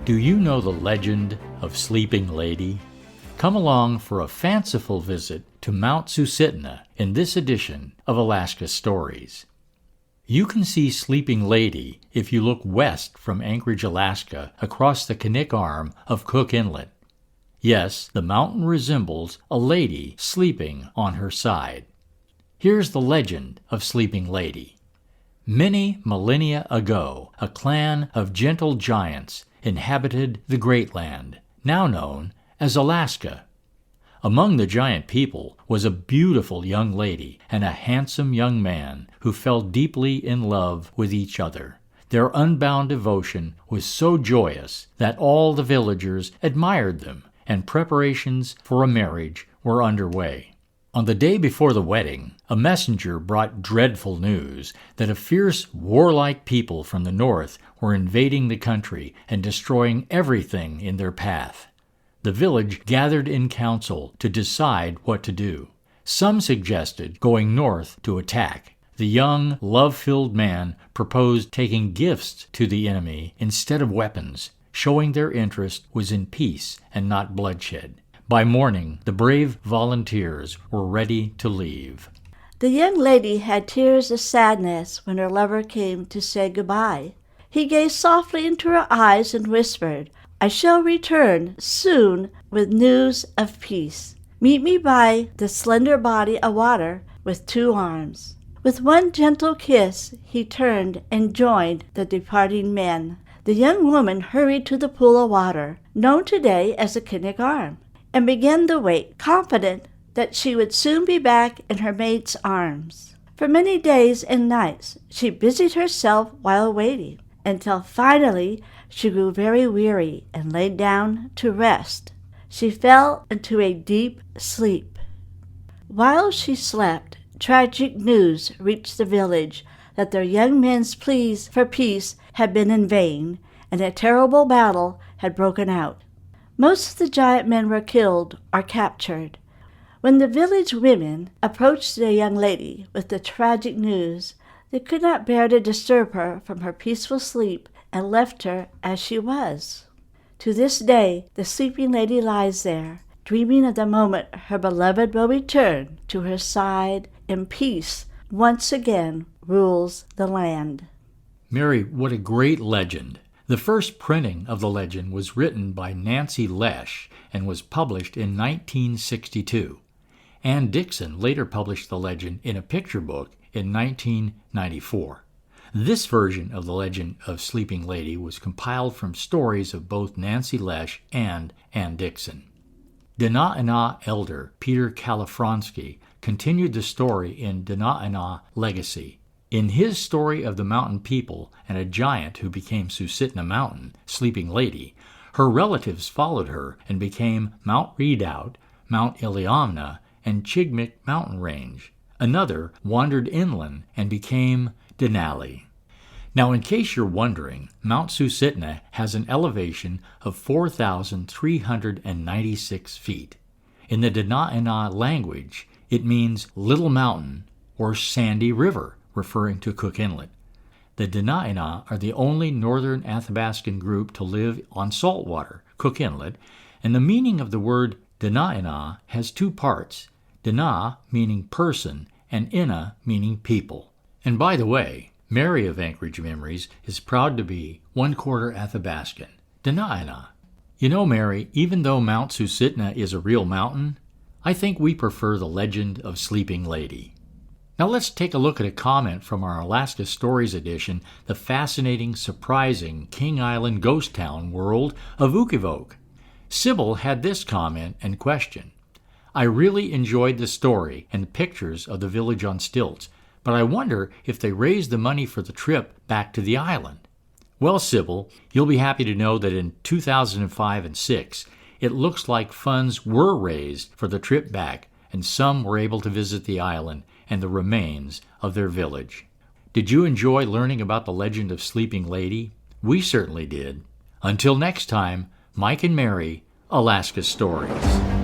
Do you know the legend of Sleeping Lady? Come along for a fanciful visit to Mount Susitna in this edition of Alaska Stories. You can see Sleeping Lady if you look west from Anchorage, Alaska, across the Knik arm of Cook Inlet. Yes, the mountain resembles a lady sleeping on her side. Here's the legend of Sleeping Lady. Many millennia ago, a clan of gentle giants inhabited the Great Land, now known as Alaska. Among the giant people was a beautiful young lady and a handsome young man who fell deeply in love with each other. Their unbound devotion was so joyous that all the villagers admired them, and preparations for a marriage were underway. On the day before the wedding, a messenger brought dreadful news that a fierce, warlike people from the north were invading the country and destroying everything in their path. The village gathered in council to decide what to do. Some suggested going north to attack. The young, love-filled man proposed taking gifts to the enemy instead of weapons, showing their interest was in peace and not bloodshed. By morning, the brave volunteers were ready to leave. The young lady had tears of sadness when her lover came to say goodbye. He gazed softly into her eyes and whispered, "I shall return soon with news of peace. Meet me by the slender body of water with 2 arms." With one gentle kiss, he turned and joined the departing men. The young woman hurried to the pool of water, known today as the Knik Arm, and began the wait, confident that she would soon be back in her mate's arms. For many days and nights she busied herself while waiting, until finally she grew very weary and lay down to rest. She fell into a deep sleep. While she slept, tragic news reached the village that their young men's pleas for peace had been in vain, and a terrible battle had broken out. Most of the giant men were killed or captured. When the village women approached the young lady with the tragic news, they could not bear to disturb her from her peaceful sleep and left her as she was. To this day, the sleeping lady lies there, dreaming of the moment her beloved will return to her side and peace once again rules the land. Mary, what a great legend. The first printing of the legend was written by Nancy Lesh and was published in 1962. Ann Dixon later published the legend in a picture book in 1994. This version of the legend of Sleeping Lady was compiled from stories of both Nancy Lesh and Ann Dixon. Dena'ina elder Peter Kalafronsky continued the story in Dena'ina Legacy. In his story of the mountain people and a giant who became Susitna Mountain, Sleeping Lady, her relatives followed her and became Mount Redoubt, Mount Iliamna, and Chigmik Mountain Range. Another wandered inland and became Denali. Now, in case you're wondering, Mount Susitna has an elevation of 4,396 feet. In the Dena'ina language, it means little mountain or sandy river, referring to Cook Inlet. The Dena'ina are the only northern Athabascan group to live on saltwater, Cook Inlet, and the meaning of the word Dena'ina has 2 parts, Dena meaning person and Ina meaning people. And by the way, Mary of Anchorage Memories is proud to be 1/4 Athabascan, Dena'ina. You know, Mary, even though Mount Susitna is a real mountain, I think we prefer the legend of Sleeping Lady. Now let's take a look at a comment from our Alaska Stories edition, The Fascinating, Surprising King Island Ghost Town World of Ukivok. Sybil had this comment and question. I really enjoyed the story and pictures of the village on stilts, but I wonder if they raised the money for the trip back to the island. Well, Sybil, you'll be happy to know that in 2005 and 6, it looks like funds were raised for the trip back, and some were able to visit the island and the remains of their village. Did you enjoy learning about the legend of Sleeping Lady? We certainly did. Until next time, Mike and Mary, Alaska Stories.